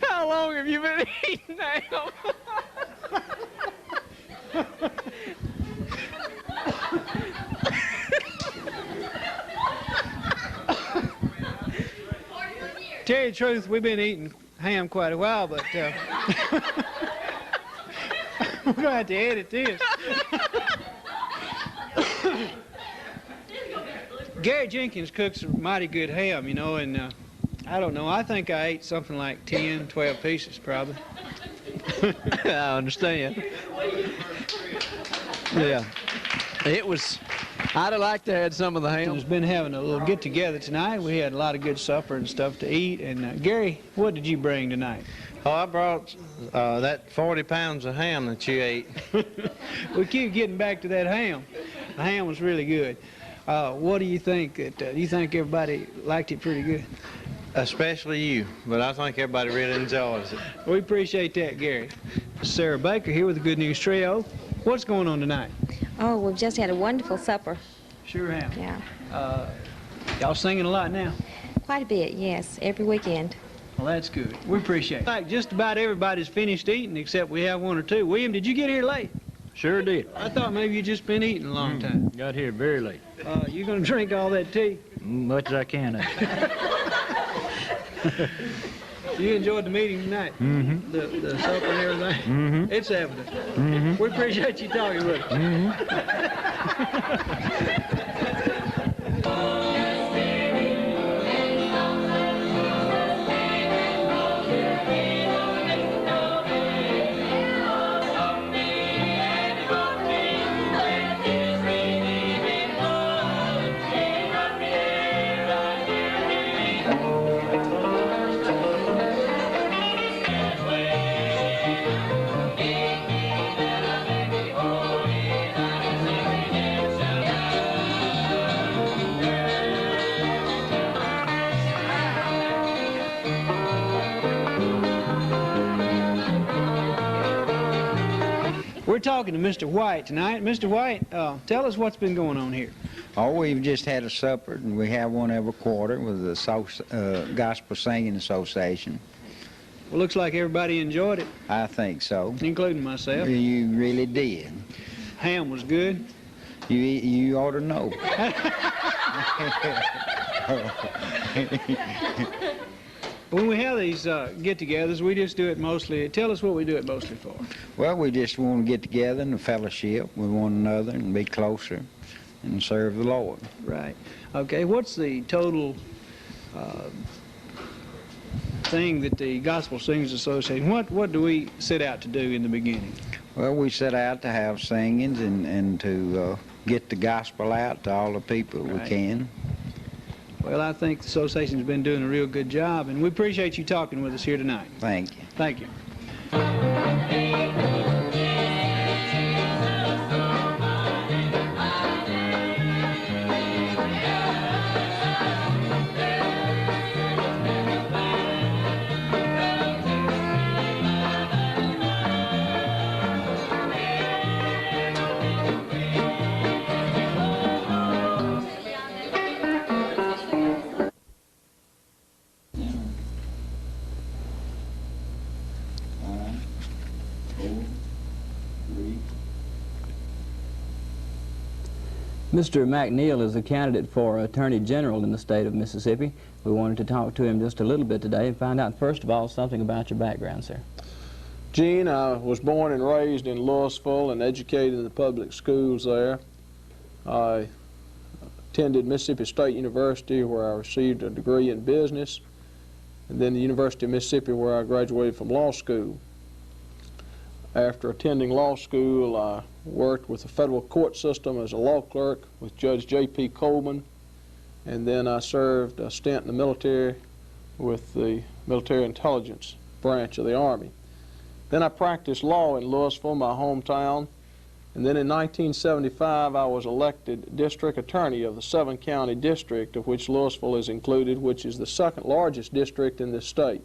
How long have you been eating ham? Tell you the truth, we've been eating ham quite a while, but we're going to have to edit this. Gary Jenkins cooks a mighty good ham, you know, and I don't know, I think I ate something like 10, 12 pieces probably. I understand. Yeah. It was, I'd have liked to have had some of the ham. We've been having a little get-together tonight. We had a lot of good supper and stuff to eat. And Gary, what did you bring tonight? Oh, I brought that 40 pounds of ham that you ate. We keep getting back to that ham. The ham was really good. What do you think? Do you think everybody liked it pretty good? Especially you, but I think everybody really enjoys it. We appreciate that, Gary. Sarah Baker here with the Good News Trio. What's going on tonight? Oh, we've just had a wonderful supper. Sure have. Yeah. Y'all singing a lot now? Quite a bit, yes, every weekend. Well, that's good. We appreciate it. Like just about everybody's finished eating except we have one or two. William, did you get here late? Sure did. I thought maybe you just been eating a long time. Got here very late. You gonna drink all that tea? Much as I can. You enjoyed the meeting tonight? Mm-hmm. The supper and everything? Mm-hmm. It's evident. Mm-hmm. We appreciate you talking with us. We're talking to Mr. White tonight. Mr. White, tell us what's been going on here. Oh, we've just had a supper, and we have one every quarter with the Gospel Singing Association. Well, looks like everybody enjoyed it. I think so. Including myself. You really did. Ham was good. You ought to know. When we have these get-togethers, we just do it mostly. Tell us what we do it mostly for. Well, we just want to get together and fellowship with one another and be closer and serve the Lord. Right. Okay, what's the total thing that the Gospel Singers Association, what do we set out to do in the beginning? Well, we set out to have singings and to get the gospel out to all the people we can. Well, I think the association's been doing a real good job, and we appreciate you talking with us here tonight. Thank you. Thank you. Mr. McNeil is a candidate for Attorney General in the state of Mississippi. We wanted to talk to him just a little bit today and find out, first of all, something about your background, sir. Gene, I was born and raised in Louisville and educated in the public schools there. I attended Mississippi State University, where I received a degree in business, and then the University of Mississippi, where I graduated from law school. After attending law school, I worked with the federal court system as a law clerk with Judge J.P. Coleman, and then I served a stint in the military with the military intelligence branch of the Army. Then I practiced law in Louisville, my hometown, and then in 1975 I was elected district attorney of the 7-county district, of which Louisville is included, which is the second largest district in this state.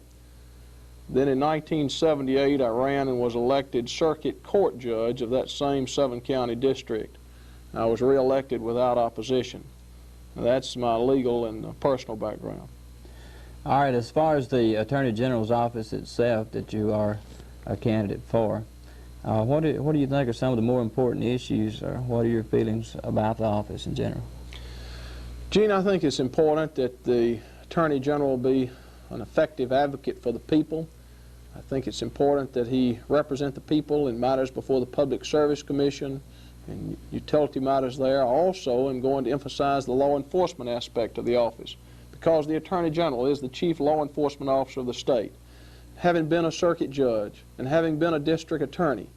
Then in 1978, I ran and was elected circuit court judge of that same 7-county district. I was reelected without opposition. Now, that's my legal and personal background. All right, as far as the Attorney General's office itself that you are a candidate for, what do you think are some of the more important issues, or what are your feelings about the office in general? Gene, I think it's important that the Attorney General be an effective advocate for the people. I think it's important that he represent the people in matters before the Public Service Commission and utility matters there. I also am going to emphasize the law enforcement aspect of the office, because the Attorney General is the chief law enforcement officer of the state. Having been a circuit judge and having been a district attorney,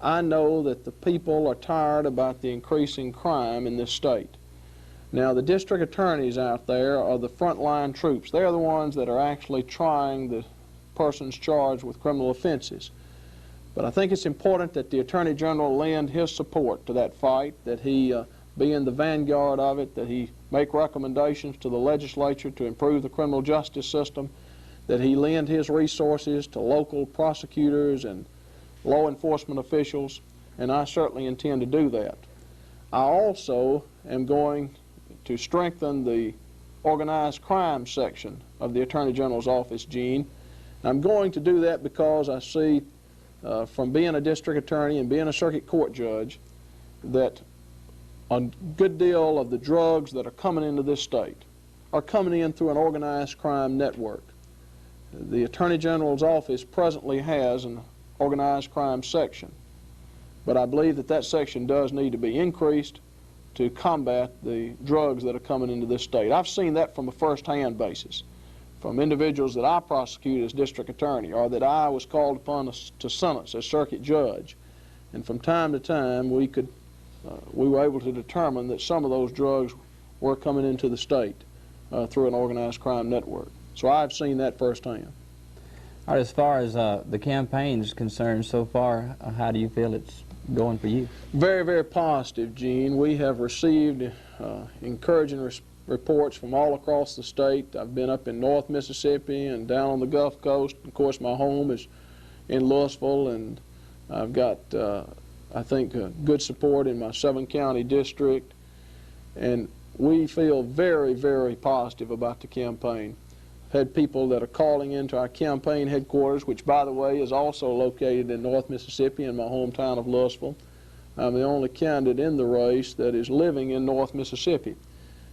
I know that the people are tired about the increasing crime in this state. Now, the district attorneys out there are the frontline troops. They're the ones that are actually trying the persons charged with criminal offenses. But I think it's important that the Attorney General lend his support to that fight, that he be in the vanguard of it, that he make recommendations to the legislature to improve the criminal justice system, that he lend his resources to local prosecutors and law enforcement officials, and I certainly intend to do that. I also am going to strengthen the organized crime section of the Attorney General's office, Gene. I'm going to do that because I see from being a district attorney and being a circuit court judge that a good deal of the drugs that are coming into this state are coming in through an organized crime network. The Attorney General's office presently has an organized crime section, but I believe that that section does need to be increased to combat the drugs that are coming into this state. I've seen that from a first-hand basis, from individuals that I prosecute as district attorney or that I was called upon to sentence as circuit judge. And from time to time, we were able to determine that some of those drugs were coming into the state through an organized crime network. So I've seen that firsthand. All right, as far as the campaign is concerned so far, how do you feel it's going for you? Very, very positive, Gene. We have received encouraging reports from all across the state. I've been up in North Mississippi and down on the Gulf Coast. Of course, my home is in Louisville, and I've got, I think, good support in my 7-county district. And we feel very, very positive about the campaign. Had people that are calling into our campaign headquarters, which, by the way, is also located in North Mississippi in my hometown of Louisville. I'm the only candidate in the race that is living in North Mississippi.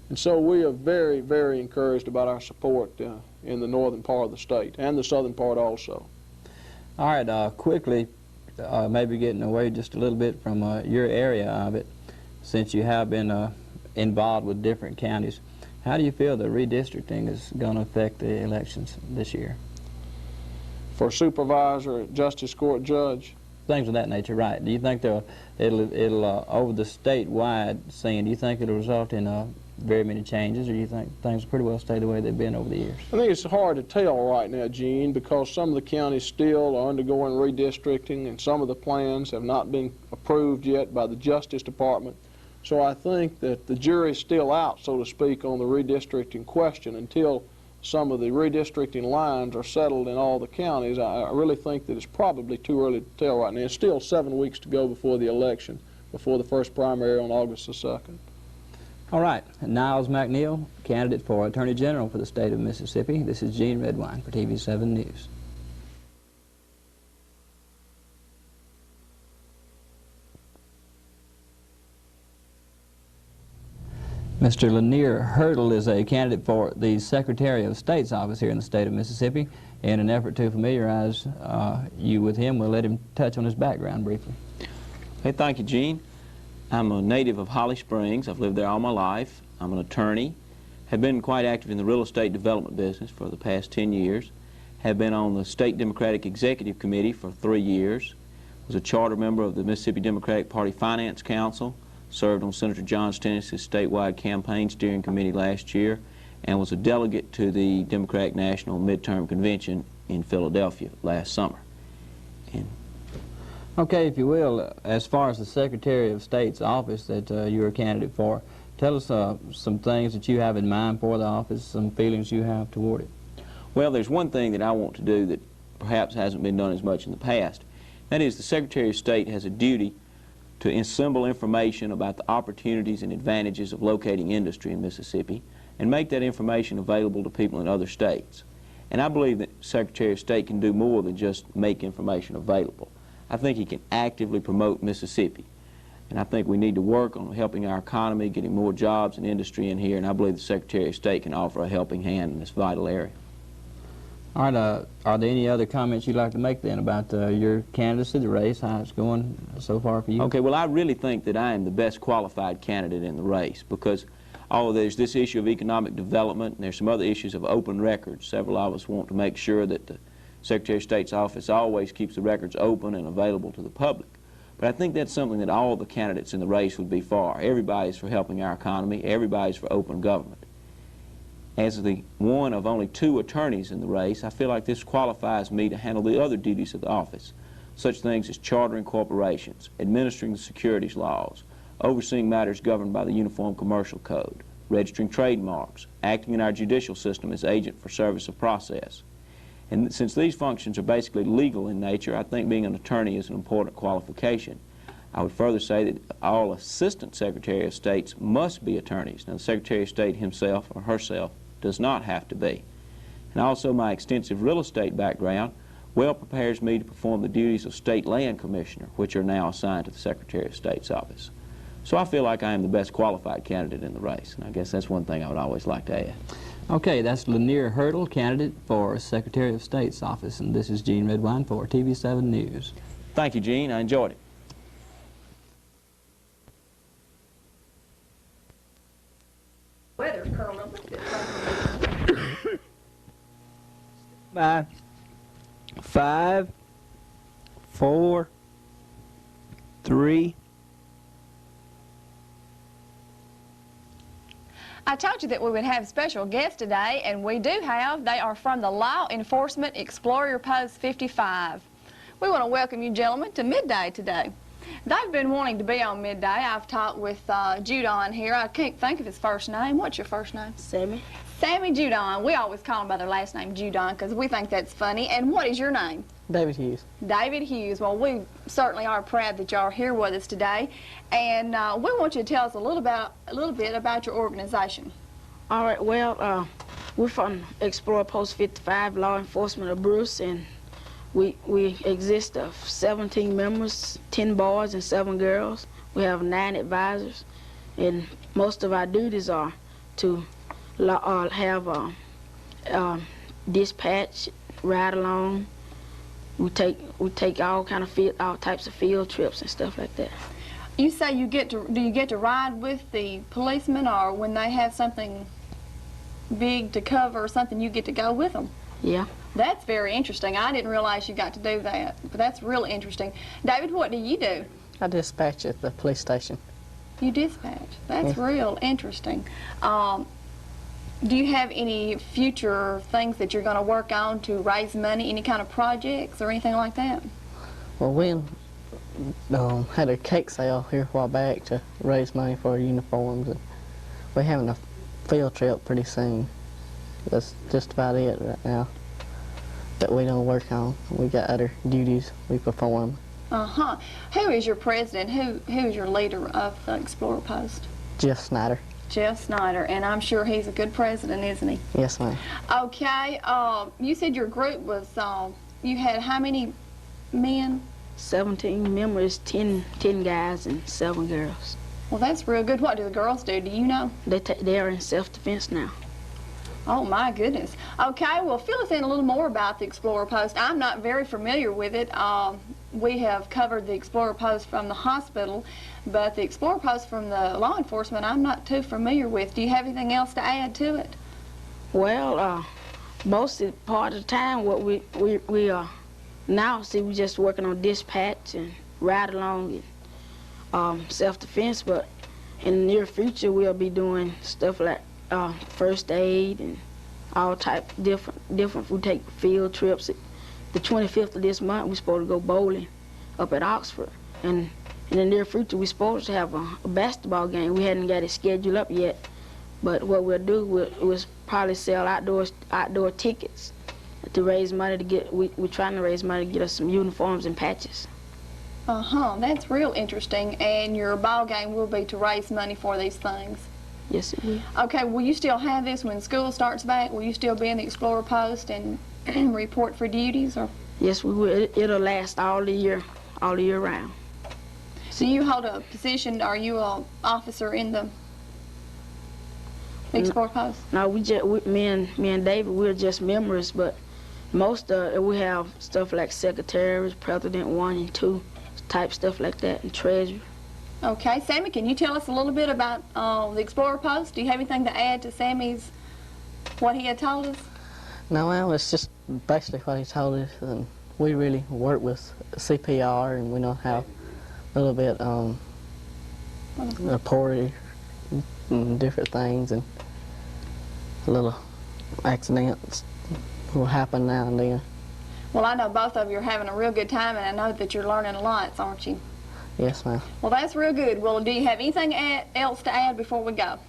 And so we are very, very encouraged about our support in the northern part of the state and the southern part also. All right, quickly, maybe getting away just a little bit from your area of it, since you have been involved with different counties. How do you feel the redistricting is going to affect the elections this year? For supervisor, justice court judge? Things of that nature, right. Do you think it'll over the statewide scene, do you think it'll result in very many changes, or do you think things will pretty well stay the way they've been over the years? I think it's hard to tell right now, Gene, because some of the counties still are undergoing redistricting, and some of the plans have not been approved yet by the Justice Department. So I think that the jury's still out, so to speak, on the redistricting question until some of the redistricting lines are settled in all the counties. I really think that it's probably too early to tell right now. It's still 7 weeks to go before the election, before the first primary on August the 2nd. All right, Niles McNeil, candidate for Attorney General for the state of Mississippi. This is Gene Redwine for TV7 News. Mr. Lanier Hurdle is a candidate for the Secretary of State's office here in the state of Mississippi. In an effort to familiarize you with him, we'll let him touch on his background briefly. Hey, thank you, Gene. I'm a native of Holly Springs. I've lived there all my life. I'm an attorney. Have been quite active in the real estate development business for the past 10 years. Have been on the State Democratic Executive Committee for 3 years. Was a charter member of the Mississippi Democratic Party Finance Council. Served on Senator John Stennis' statewide campaign steering committee last year, and was a delegate to the Democratic National Midterm Convention in Philadelphia last summer. Okay, if you will, as far as the Secretary of State's office that you're a candidate for, tell us some things that you have in mind for the office, some feelings you have toward it. Well, there's one thing that I want to do that perhaps hasn't been done as much in the past. That is, the Secretary of State has a duty to assemble information about the opportunities and advantages of locating industry in Mississippi and make that information available to people in other states. And I believe that Secretary of State can do more than just make information available. I think he can actively promote Mississippi. And I think we need to work on helping our economy, getting more jobs and industry in here, and I believe the Secretary of State can offer a helping hand in this vital area. All right, are there any other comments you'd like to make then about your candidacy, the race, how it's going so far for you? Okay, well, I really think that I am the best qualified candidate in the race because although there's this issue of economic development and there's some other issues of open records, several of us want to make sure that the Secretary of State's office always keeps the records open and available to the public. But I think that's something that all the candidates in the race would be for. Everybody's for helping our economy. Everybody's for open government. As the one of only 2 attorneys in the race, I feel like this qualifies me to handle the other duties of the office, such things as chartering corporations, administering the securities laws, overseeing matters governed by the Uniform Commercial Code, registering trademarks, acting in our judicial system as agent for service of process. And since these functions are basically legal in nature, I think being an attorney is an important qualification. I would further say that all Assistant Secretary of States must be attorneys. Now, the Secretary of State himself or herself does not have to be. And also my extensive real estate background well prepares me to perform the duties of State Land Commissioner, which are now assigned to the Secretary of State's office. So I feel like I am the best qualified candidate in the race, and I guess that's one thing I would always like to add. Okay, that's Lanier Hurdle, candidate for Secretary of State's office, and this is Gene Redwine for TV7 News. Thank you, Gene. I enjoyed it. Weather's curled up. Bye. 5, 4, 3. I told you that we would have special guests today, and we do have. They are from the Law Enforcement Explorer Post 55. We want to welcome you gentlemen to Midday today. They've been wanting to be on Midday. I've talked with Judon here. I can't think of his first name. What's your first name? Sammy. Sammy Judon. We always call him by their last name, Judon, because we think that's funny. And what is your name? David Hughes. David Hughes. Well, we certainly are proud that y'all are here with us today, and we want you to tell us a little bit about your organization. All right. Well, we're from Explorer Post 55, Law Enforcement of Bruce, and we exist of 17 members, 10 boys and 7 girls. We have 9 advisors, and most of our duties are to have dispatch, ride along. We take all types of field trips and stuff like that. You say do you get to ride with the policemen, or when they have something big to cover or something, you get to go with them? Yeah. That's very interesting. I didn't realize you got to do that, but that's really interesting. David, what do you do? I dispatch at the police station. You dispatch. That's real interesting. Do you have any future things that you're going to work on to raise money, any kind of projects or anything like that? Well, we had a cake sale here a while back to raise money for uniforms. And we're having a field trip pretty soon. That's just about it right now that we don't work on. We got other duties we perform. Uh-huh. Who is your president? Who is your leader of the Explorer Post? Jeff Snyder. Jeff Snyder, and I'm sure he's a good president, isn't he? Yes, ma'am. Okay, you said your group was, you had how many men? 17 members, 10 guys and 7 girls. Well, that's real good. What do the girls do? Do you know? They are in self-defense now. Oh, my goodness. Okay, well, fill us in a little more about the Explorer Post. I'm not very familiar with it. We have covered the Explorer Post from the hospital, but the Explorer Post from the law enforcement I'm not too familiar with. Do you have anything else to add to it? Well, most of the part of the time, what we now see, we're just working on dispatch and ride along and self-defense, but in the near future, we'll be doing stuff like first aid and all type different. We take field trips. The 25th of this month, we're supposed to go bowling up at Oxford. And in the near future, we're supposed to have a basketball game. We hadn't got it scheduled up yet. But what we'll do, we'll probably sell outdoor tickets to raise money to get, we're trying to raise money to get us some uniforms and patches. Uh-huh, that's real interesting. And your ball game will be to raise money for these things. Yes, it will. Okay, will you still have this when school starts back? Will you still be in the Explorer Post and report for duties? Or? Yes, we will. It'll last all the year round. So you hold a position, are you an officer in the Explorer Post? No, me and David, we're just members, but most we have stuff like secretaries, president 1 and 2, type stuff like that, and treasurer. Okay, Sammy, can you tell us a little bit about the Explorer Post? Do you have anything to add to Sammy's, what he had told us? No, well, it's just basically what he told us, and we really work with CPR, and we know how a little bit reported and different things, and a little accidents will happen now and then. Well, I know both of you are having a real good time, and I know that you're learning a lot, aren't you? Yes, ma'am. Well, that's real good. Well, do you have anything else to add before we go?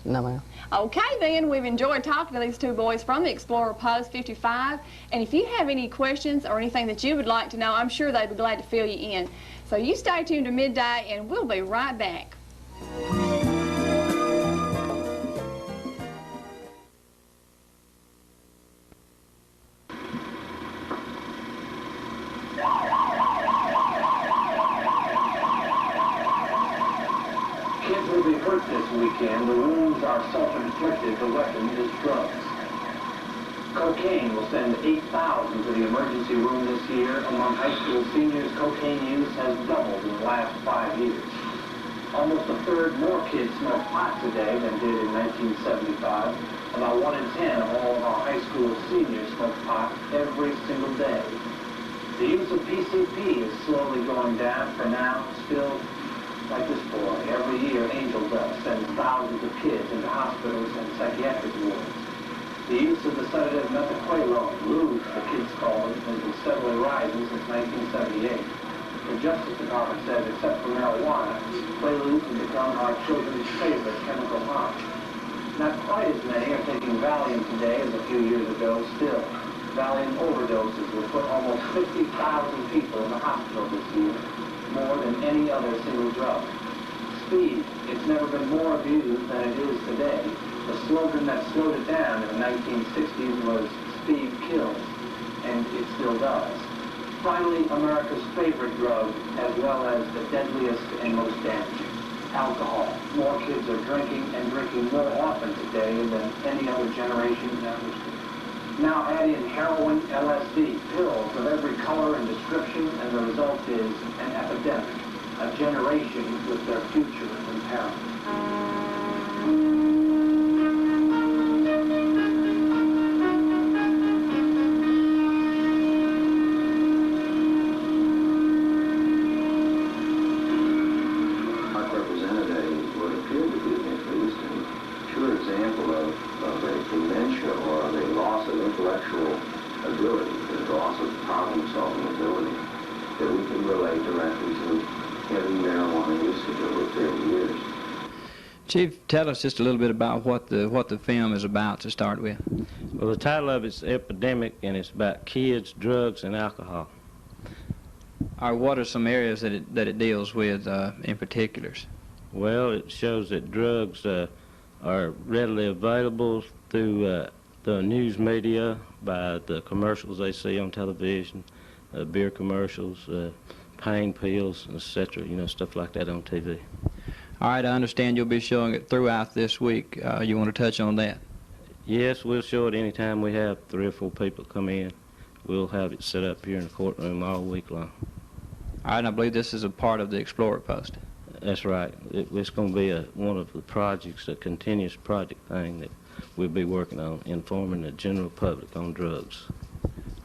No, ma'am. Okay, then. We've enjoyed talking to these two boys from the Explorer Post 55. And if you have any questions or anything that you would like to know, I'm sure they'd be glad to fill you in. So you stay tuned to Midday, and we'll be right back. Kids will be hurt this weekend. The wounds are self-inflicted. The weapon is drugs. Cocaine will send 8,000 to the emergency room this year. Among high school seniors, cocaine use has doubled in the last 5 years. Almost a third more kids smoke pot today than did in 1975. About 1 in 10 of all of our high school seniors smoke pot every single day. The use of PCP is slowly going down. For now, still, like this boy, every year Angel Dust sends thousands of kids into hospitals and psychiatric wards. The use of the sedative methaqualone, luge, the kids call it, has been steadily rising since 1978. The Justice Department says, except for marijuana, Quaaludes have become our children's favorite chemical high. Not quite as many are taking Valium today as a few years ago. Still, Valium overdoses will put almost 50,000 people in the hospital this year, more than any other single drug. Speed, it's never been more abused than it is today. The slogan that slowed it down in the 1960s was "Speed kills," and it still does. Finally, America's favorite drug, as well as the deadliest and most damaging, alcohol. More kids are drinking and drinking more often today than any other generation in our history. Now add in heroin, LSD, pills of every color and description, and the result is an epidemic, a generation with their future imperiled. Chief, tell us just a little bit about what the film is about to start with. Well, the title of it's Epidemic, and it's about kids, drugs, and alcohol. What are some areas that it deals with in particulars? Well, it shows that drugs are readily available through the news media, by the commercials they see on television, beer commercials, pain pills, etc., stuff like that on TV. All right, I understand you'll be showing it throughout this week. You want to touch on that? Yes, we'll show it anytime we have 3 or 4 people come in. We'll have it set up here in the courtroom all week long. All right, and I believe this is a part of the Explorer Post. That's right. It's going to be one of the projects, a continuous project thing that we'll be working on, informing the general public on drugs.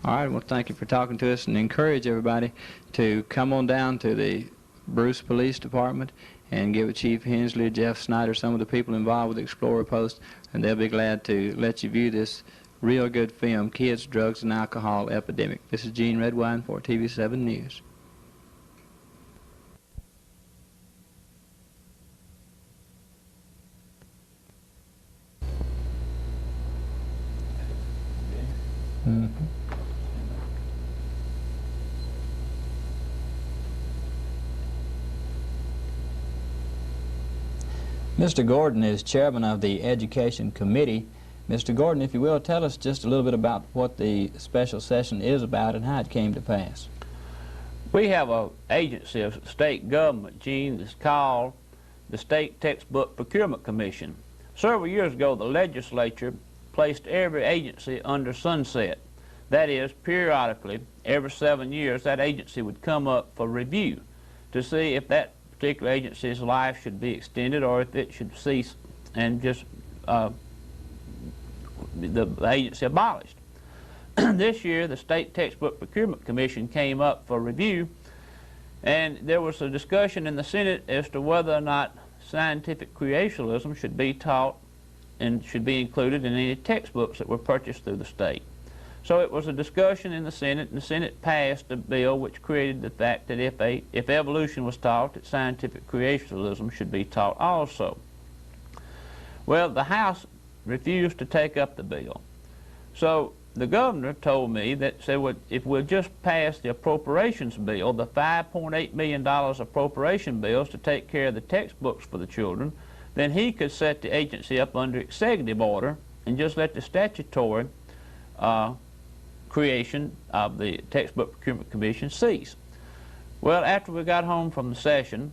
All right, well, thank you for talking to us, and encourage everybody to come on down to the Bruce Police Department and give Chief Hensley, Jeff Snyder, some of the people involved with the Explorer Post, and they'll be glad to let you view this real good film, Kids, Drugs, and Alcohol Epidemic. This is Gene Redwine for TV7 News. Mr. Gordon is chairman of the Education Committee. Mr. Gordon, if you will, tell us just a little bit about what the special session is about and how it came to pass. We have an agency of state government, Gene, that's called the State Textbook Procurement Commission. Several years ago, the legislature placed every agency under sunset. That is, periodically, every 7 years, that agency would come up for review to see if that particular agency's life should be extended or if it should cease and just the agency abolished. This year, the State Textbook Procurement Commission came up for review, and there was a discussion in the Senate as to whether or not scientific creationism should be taught and should be included in any textbooks that were purchased through the state. So it was a discussion in the Senate, and the Senate passed a bill which created the fact that if evolution was taught, that scientific creationism should be taught also. Well, the House refused to take up the bill. So the governor told me that said, well, if we'll just pass the appropriations bill, the $5.8 million appropriation bills to take care of the textbooks for the children, then he could set the agency up under executive order and just let the statutory creation of the Textbook Procurement Commission cease. Well, after we got home from the session,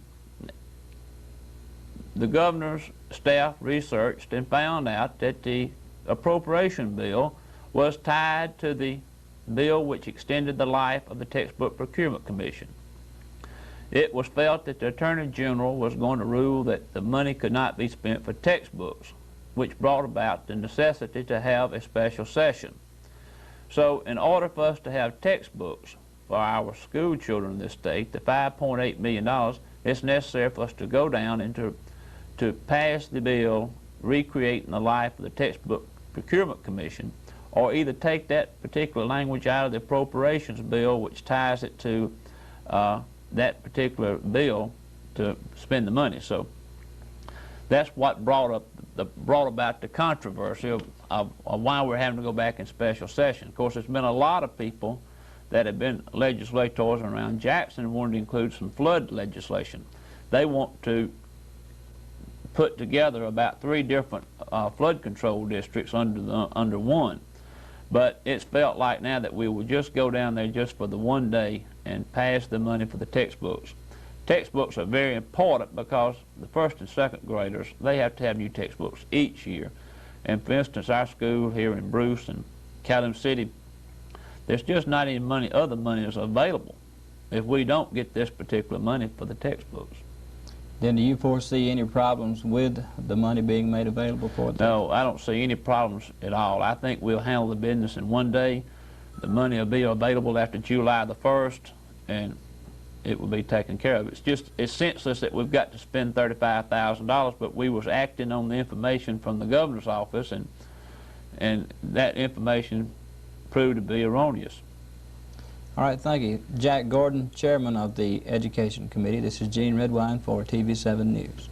the governor's staff researched and found out that the appropriation bill was tied to the bill which extended the life of the Textbook Procurement Commission. It was felt that the Attorney General was going to rule that the money could not be spent for textbooks, which brought about the necessity to have a special session. So in order for us to have textbooks for our school children in this state, the $5.8 million, it's necessary for us to go down and to pass the bill recreating the life of the Textbook Procurement Commission, or either take that particular language out of the appropriations bill which ties it to that particular bill to spend the money. So that's what brought about the controversy of why we're having to go back in special session. Of course, there's been a lot of people that have been legislators around Jackson and wanted to include some flood legislation. They want to put together about 3 different flood control districts under one. But it's felt like now that we will just go down there just for the one day and pass the money for the textbooks. Textbooks are very important because the first and second graders, they have to have new textbooks each year. And for instance, our school here in Bruce and Calhoun City, there's just not any money, other money is available if we don't get this particular money for the textbooks. Then do you foresee any problems with the money being made available for that? No, I don't see any problems at all. I think we'll handle the business in one day. The money will be available after July the 1st, and it will be taken care of. It's senseless that we've got to spend $35,000, but we was acting on the information from the governor's office, and that information proved to be erroneous. All right, thank you. Jack Gordon, chairman of the Education Committee. This is Gene Redwine for TV7 News.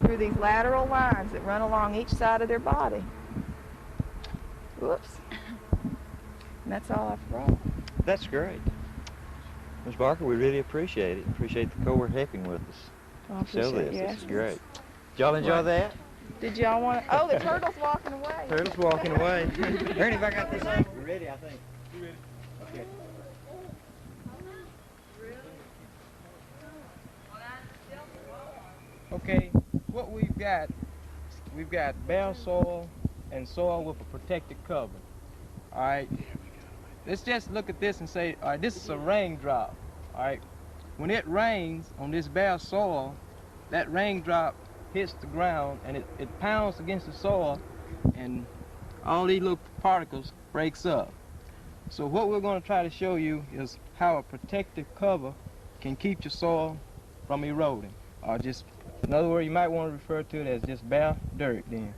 through these lateral lines that run along each side of their body. Whoops. And that's all I've brought. That's great. Ms. Barker, we really appreciate it. Appreciate the Corps helping with us. I Show appreciate this. you This is asking. great. Did y'all enjoy that? Did y'all want to? Oh, the turtle's walking away. Turtle's walking away. Ernie, if I got this on, we're ready, I think. You ready? Okay. Okay, what we've got bare soil and soil with a protected cover. All right, let's just look at this and say, all right, this is a raindrop. All right, when it rains on this bare soil, that raindrop hits the ground and it pounds against the soil, and all these little particles breaks up. So what we're going to try to show you is how a protective cover can keep your soil from eroding, or just, in other words, you might want to refer to it as just bare dirt then.